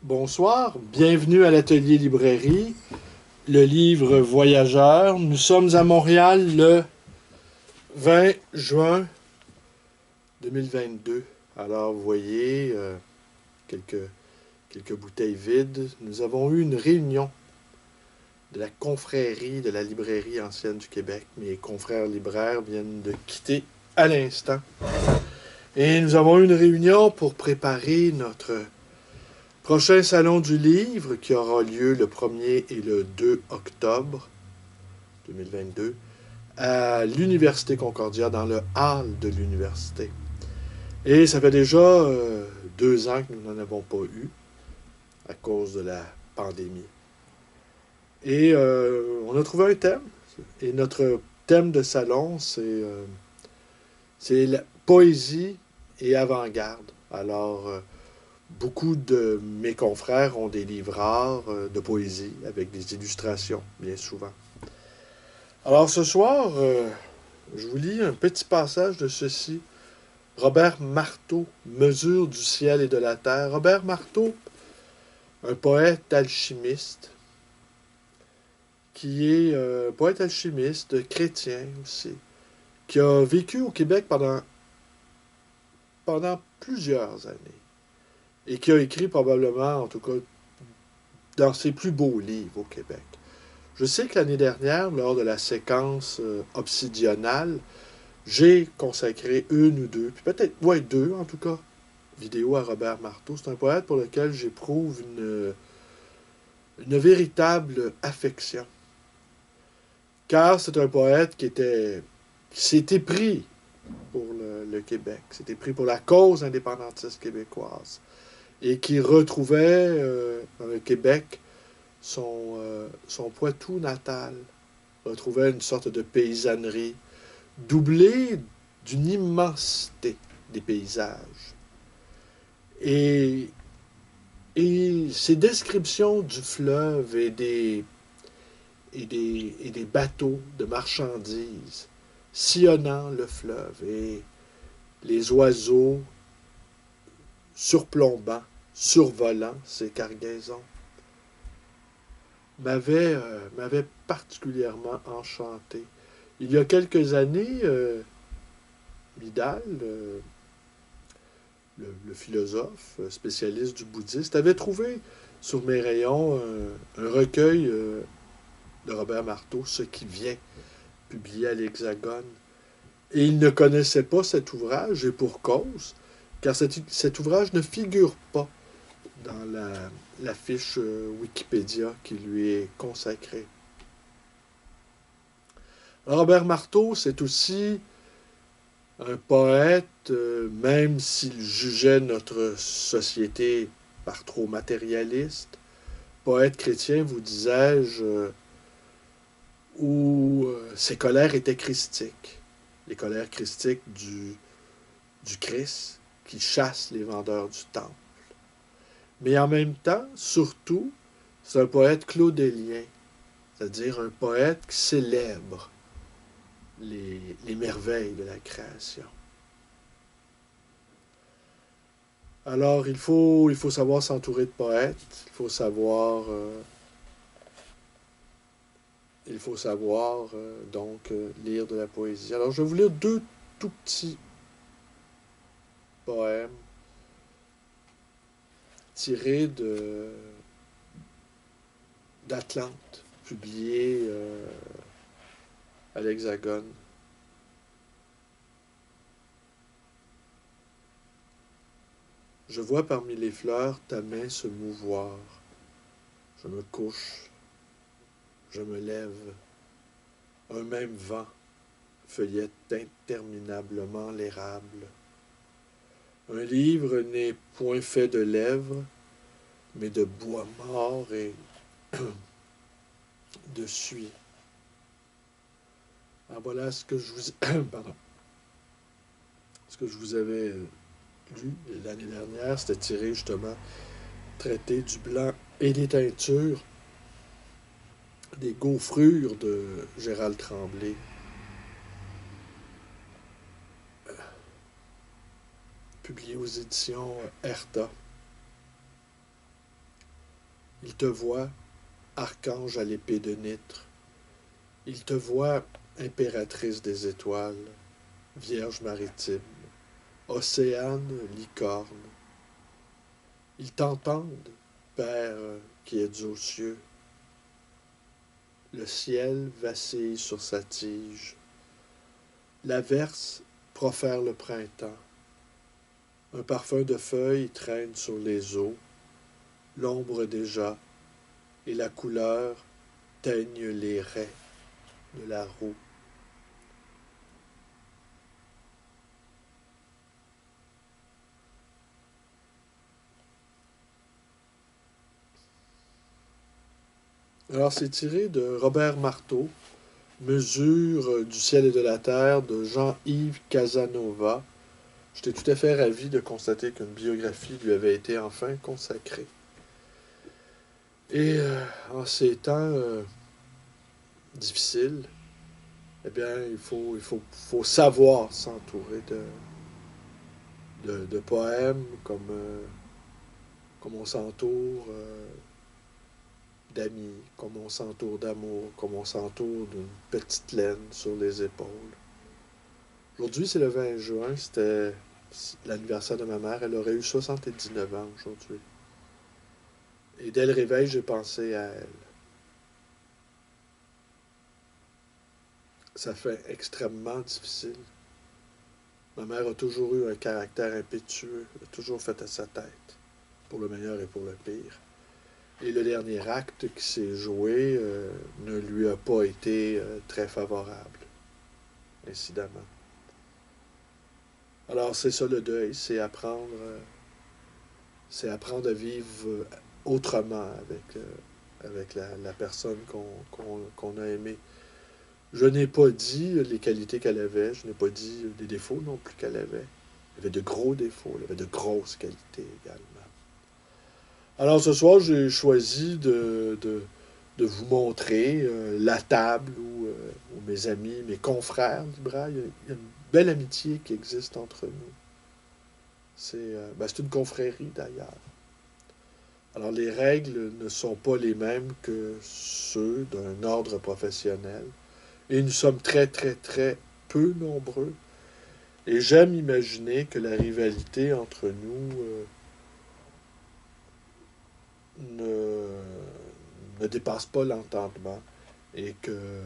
Bonsoir, bienvenue à l'atelier librairie, le livre Voyageur. Nous sommes à Montréal le 20 juin 2022. Alors, vous voyez, quelques, quelques bouteilles vides. Nous avons eu une réunion de la confrérie de la librairie ancienne du Québec. Mes confrères libraires viennent de quitter à l'instant. Et nous avons eu une réunion pour préparer notre prochain salon du livre qui aura lieu le 1er et le 2 octobre 2022 à l'Université Concordia, dans le hall de l'université. Et ça fait déjà 2 ans que nous n'en avons pas eu à cause de la pandémie. Et on a trouvé un thème. Et notre thème de salon, c'est la poésie et avant-garde. Alors, beaucoup de mes confrères ont des livres rares de poésie avec des illustrations, bien souvent. Alors ce soir, je vous lis un petit passage de ceci. Robert Marteau, Mesure du ciel et de la terre. Robert Marteau, un poète alchimiste, qui est poète alchimiste, chrétien aussi, qui a vécu au Québec pendant plusieurs années et qui a écrit probablement, en tout cas, dans ses plus beaux livres au Québec. Je sais que l'année dernière, lors de la séquence obsidionale, j'ai consacré une ou deux, puis peut-être, ouais, deux en tout cas, vidéos à Robert Marteau. C'est un poète pour lequel j'éprouve une véritable affection. Car c'est un poète qui s'était pris pour le Québec, s'était pris pour la cause indépendantiste québécoise, et qui retrouvait dans le Québec son Poitou natal, retrouvait une sorte de paysannerie, doublée d'une immensité des paysages. Et, et ces descriptions du fleuve et des bateaux de marchandises sillonnant le fleuve et les oiseaux surplombant, survolant ces cargaisons m'avait particulièrement enchanté. Il y a quelques années, Midal, le philosophe spécialiste du bouddhiste, avait trouvé sur mes rayons un recueil de Robert Marteau, Ce qui vient, publié à l'Hexagone. Et il ne connaissait pas cet ouvrage, et pour cause, car cet ouvrage ne figure pas dans la fiche Wikipédia qui lui est consacrée. Robert Marteau, c'est aussi un poète, même s'il jugeait notre société par trop matérialiste, poète chrétien, vous disais-je, où ses colères étaient christiques. Les colères christiques du Christ qui chasse les vendeurs du temple. Mais en même temps, surtout, c'est un poète claudélien, c'est-à-dire un poète qui célèbre les merveilles de la création. Alors, il faut savoir s'entourer de poètes, donc lire de la poésie. Alors, je vais vous lire deux tout petits poèmes tirés d'Atlante, publiés à l'Hexagone. Je vois parmi les fleurs ta main se mouvoir. Je me couche, je me lève. Un même vent feuillette interminablement l'érable. Un livre n'est point fait de lèvres, mais de bois mort et de suie. Alors voilà ce que je vous, pardon, ce que je vous avais lu l'année dernière. C'était tiré justement, traité du blanc et des teintures, des gaufrures de Gérald Tremblay. Publié aux éditions Erta. Il te voit, archange à l'épée de nitre. Il te voit, impératrice des étoiles, vierge maritime, océane, licorne. Ils t'entendent, Père qui es aux cieux. Le ciel vacille sur sa tige. L'averse profère le printemps. Un parfum de feuilles traîne sur les eaux. L'ombre déjà et la couleur teignent les raies de la roue. Alors, c'est tiré de Robert Marteau, Mesure du ciel et de la terre de Jean-Yves Casanova. J'étais tout à fait ravi de constater qu'une biographie lui avait été enfin consacrée. Et en ces temps difficiles, eh bien, faut savoir s'entourer de poèmes comme on s'entoure d'amis, comme on s'entoure d'amour, comme on s'entoure d'une petite laine sur les épaules. Aujourd'hui, c'est le 20 juin, c'était l'anniversaire de ma mère. Elle aurait eu 79 ans aujourd'hui. Et dès le réveil, j'ai pensé à elle. Ça fait extrêmement difficile. Ma mère a toujours eu un caractère impétueux, elle a toujours fait à sa tête, pour le meilleur et pour le pire. Et le dernier acte qui s'est joué ne lui a pas été très favorable, incidemment. Alors c'est ça le deuil, c'est apprendre à vivre autrement avec la personne qu'on a aimée. Je n'ai pas dit les qualités qu'elle avait, je n'ai pas dit les défauts non plus qu'elle avait. Elle avait de gros défauts, elle avait de grosses qualités également. Alors ce soir, j'ai choisi de vous montrer la table où mes amis, mes confrères du Braille, il y a une belle amitié qui existe entre nous. C'est une confrérie d'ailleurs. Alors les règles ne sont pas les mêmes que ceux d'un ordre professionnel. Et nous sommes très, très, très peu nombreux. Et j'aime imaginer que la rivalité entre nous ne, ne dépasse pas l'entendement et que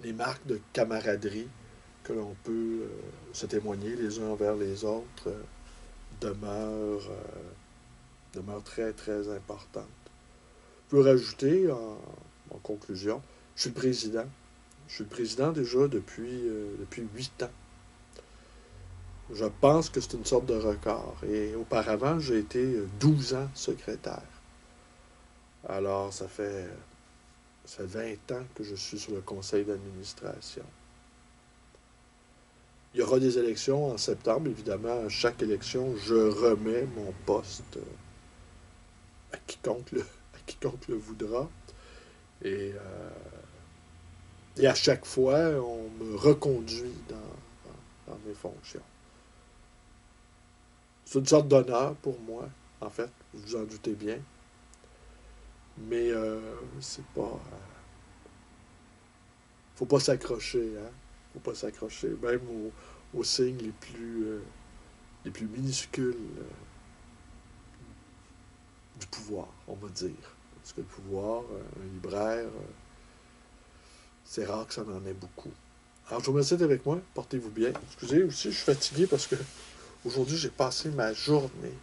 les marques de camaraderie que l'on peut se témoigner les uns envers les autres demeurent très, très importantes. Je peux rajouter en conclusion, je suis le président. Je suis le président déjà depuis 8 ans. Je pense que c'est une sorte de record. Et auparavant, j'ai été 12 ans secrétaire. Alors, ça fait 20 ans que je suis sur le conseil d'administration. Il y aura des élections en septembre, évidemment. À chaque élection, je remets mon poste à quiconque le voudra. Et, et à chaque fois, on me reconduit dans mes fonctions. C'est une sorte d'honneur pour moi, en fait, vous vous en doutez bien. Mais c'est pas. Faut pas s'accrocher, hein? Faut pas s'accrocher, même aux signes les plus minuscules du pouvoir, on va dire. Parce que le pouvoir, un libraire, c'est rare que ça en ait beaucoup. Alors, je vous remercie d'être avec moi. Portez-vous bien. Excusez, aussi, je suis fatigué parce que aujourd'hui, j'ai passé ma journée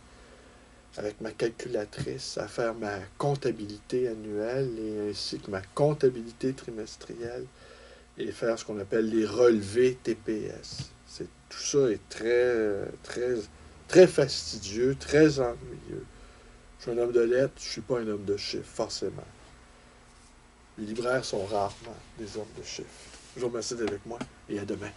avec ma calculatrice à faire ma comptabilité annuelle et ainsi que ma comptabilité trimestrielle et faire ce qu'on appelle les relevés TPS. Tout ça est très, très, très fastidieux, très ennuyeux. Je suis un homme de lettres, je ne suis pas un homme de chiffres, forcément. Les libraires sont rarement des hommes de chiffres. Je vous remercie d'être avec moi et à demain.